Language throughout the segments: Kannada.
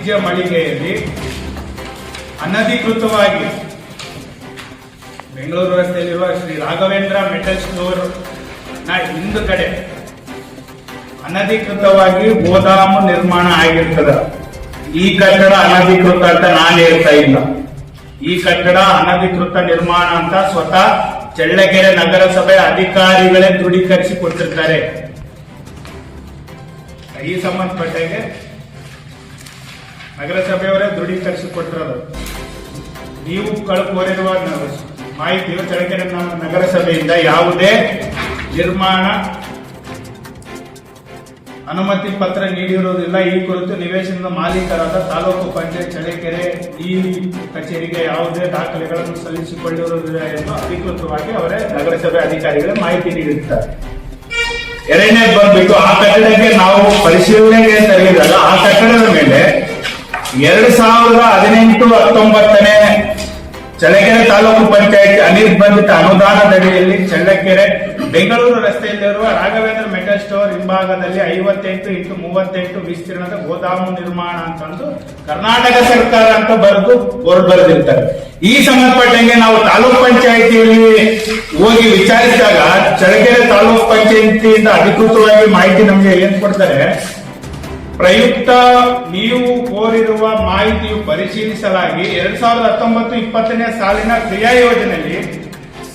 ವಾಣಿಜ್ಯ ಮಳಿಗೆಯಲ್ಲಿ ಅನಧಿಕೃತವಾಗಿ ಬೆಂಗಳೂರು ರಸ್ತೆಯಲ್ಲಿರುವ ಶ್ರೀ ರಾಘವೇಂದ್ರ ಮೆಟಲ್ ಸ್ಟೋರ್ ನ ಹಿಂದುಗಡೆ ಅನಧಿಕೃತವಾಗಿ ಗೋದಾಮು ನಿರ್ಮಾಣ ಆಗಿರ್ತದ. ಈ ಕಟ್ಟಡ ಅನಧಿಕೃತ ಅಂತ ನಾನು ಹೇಳ್ತಾ ಇಲ್ಲ. ಈ ಕಟ್ಟಡ ಅನಧಿಕೃತ ನಿರ್ಮಾಣ ಅಂತ ಸ್ವತಃ ಚಳ್ಳಕೆರೆ ನಗರಸಭೆ ಅಧಿಕಾರಿಗಳೇ ದೃಢೀಕರಿಸಿ ಕೊಟ್ಟಿರ್ತಾರೆ. ಈ ಸಂಬಂಧಪಟ್ಟಾಗೆ ನಗರಸಭೆಯವರೇ ದೃಢೀಕರಿಸಿ ಕೊಟ್ಟಿರೋದು. ನೀವು ಕೋರಿರುವ ಮಾಹಿತಿಯು ಚಳ್ಳಕೆರೆ ನಗರಸಭೆಯಿಂದ ಯಾವುದೇ ನಿರ್ಮಾಣ ಅನುಮತಿ ಪತ್ರ ನೀಡಿರುವುದಿಲ್ಲ. ಈ ಕುರಿತು ನಿವೇಶನದ ಮಾಲೀಕರಾದ ತಾಲೂಕು ಪಂಚಾಯತ್ ಚಳ್ಳಕೆರೆ ಈ ಕಚೇರಿಗೆ ಯಾವುದೇ ದಾಖಲೆಗಳನ್ನು ಸಲ್ಲಿಸಿಕೊಂಡಿರುವುದಿಲ್ಲ ಎಂದು ಅಧಿಕೃತವಾಗಿ ಅವರೇ ನಗರಸಭೆ ಅಧಿಕಾರಿಗಳೇ ಮಾಹಿತಿ ನೀಡಿರುತ್ತಾರೆ. ಎರಡನೇದು ಬಂದ್ಬಿಟ್ಟು ಆ ಕಟ್ಟಡಕ್ಕೆ ನಾವು ಪರಿಶೀಲನೆಗೆ ತೆರಳಿದಾಗ ಆ ಕಟ್ಟಡದ ಮೇಲೆ 2018-19 ಚಳ್ಳಕೆರೆ ತಾಲೂಕು ಪಂಚಾಯತ್ ಅನಿರ್ಬಂಧಿತ ಅನುದಾನದಡಿಯಲ್ಲಿ ಚಳ್ಳಕೆರೆ ಬೆಂಗಳೂರು ರಸ್ತೆಯಲ್ಲಿರುವ ರಾಘವೇಂದ್ರ ಮೆಟಲ್ ಸ್ಟೋರ್ ಹಿಂಭಾಗದಲ್ಲಿ 58x38 ವಿಸ್ತೀರ್ಣದ ಗೋದಾಮು ನಿರ್ಮಾಣ ಅಂತಂದು ಕರ್ನಾಟಕ ಸರ್ಕಾರ ಅಂತ ಬರೆದು ಬೋರ್ಡ್ ಬರೆದಿರ್ತಾರೆ. ಈ ಸಂಬಂಧಪಟ್ಟಂಗೆ ನಾವು ತಾಲೂಕ್ ಪಂಚಾಯಿತಿಯಲ್ಲಿ ಹೋಗಿ ವಿಚಾರಿಸಿದಾಗ ಚಳ್ಳಕೆರೆ ತಾಲೂಕ್ ಪಂಚಾಯಿತಿಯಿಂದ ಅಧಿಕೃತವಾಗಿ ಮಾಹಿತಿ ನಮಗೆ ಏನ್ ಕೊಡ್ತಾರೆ, ಪ್ರಯುಕ್ತ ನೀವು ಕೋರಿರುವ ಮಾಹಿತಿಯು ಪರಿಶೀಲಿಸಲಾಗಿ 2019-20 ಸಾಲಿನ ಕ್ರಿಯಾ ಯೋಜನೆಯಲ್ಲಿ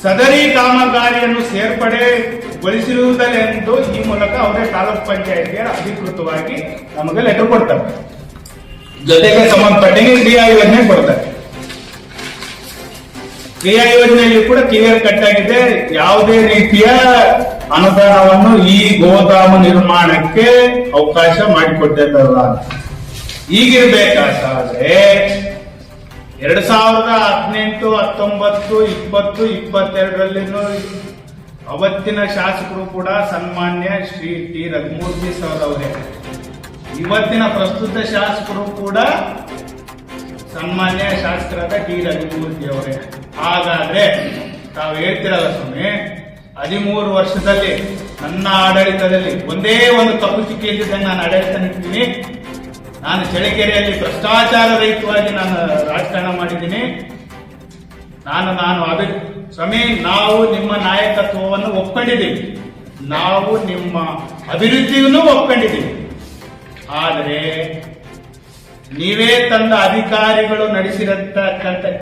ಸದರಿ ಕಾಮಗಾರಿಯನ್ನು ಸೇರ್ಪಡೆಗೊಳಿಸಿರುವುದೆಂದು ಈ ಮೂಲಕ ಅವರೇ ತಾಲೂಕ್ ಪಂಚಾಯತ್ಗೆ ಅಧಿಕೃತವಾಗಿ ನಮಗೆ ಲೆಟರ್ ಕೊಡ್ತಾರೆ. ಜೊತೆಗೆ ಸಂಬಂಧಪಟ್ಟಂಗೆ ಕ್ರಿಯಾ ಯೋಜನೆ ಕೊಡ್ತಾರೆ. ಕ್ರಿಯಾ ಯೋಜನೆಯಲ್ಲಿ ಕೂಡ ಕ್ಲಿಯರ್ ಕಟ್ ಆಗಿದೆ. ಯಾವುದೇ ರೀತಿಯ ಅನುದಾನವನ್ನು ಈ ಗೋದಾಮು ನಿರ್ಮಾಣಕ್ಕೆ ಅವಕಾಶ ಮಾಡಿಕೊಟ್ಟಿದ್ದಲ್ಲ. ಈಗಿರ್ಬೇಕಾದ್ರೆ 2018, 19, 20, 22 ಅವತ್ತಿನ ಶಾಸಕರು ಕೂಡ ಸನ್ಮಾನ್ಯ ಶ್ರೀ ಟಿ ರಘುಮೂರ್ತಿ ಸರ್ ಅವರೇ, ಇವತ್ತಿನ ಪ್ರಸ್ತುತ ಶಾಸಕರು ಕೂಡ ಸನ್ಮಾನ್ಯ ಶಾಸಕರಾದ ಟಿ ರಘುಮೂರ್ತಿ ಅವರೇ. ಹಾಗಾದ್ರೆ ತಾವು ಹೇಳ್ತಿರಲ್ಲ ಸ್ವಾಮಿ, 13 ವರ್ಷದಲ್ಲಿ ನನ್ನ ಆಡಳಿತದಲ್ಲಿ ಒಂದೇ ಒಂದು ಕಪ್ಪು ಚುಕ್ಕಿ ಇದ್ದಿದ್ದಂಗೆ ನಾನು ಆಡಳಿತ ನಿಂತಿದ್ದೀನಿ. ನಾನು ಚಳ್ಳಕೆರೆಯಲ್ಲಿ ಭ್ರಷ್ಟಾಚಾರ ರಹಿತವಾಗಿ ನಾನು ರಾಜಕಾರಣ ಮಾಡಿದ್ದೀನಿ. ಸ್ವಾಮಿ, ನಾವು ನಿಮ್ಮ ನಾಯಕತ್ವವನ್ನು ಒಪ್ಕೊಂಡಿದ್ದೀವಿ, ನಾವು ನಿಮ್ಮ ಅಭಿವೃದ್ಧಿಯನ್ನು ಒಪ್ಕೊಂಡಿದ್ದೀವಿ. ಆದರೆ ನೀವೇ ತಂದ ಅಧಿಕಾರಿಗಳು ನಡೆಸಿರತಕ್ಕಂಥ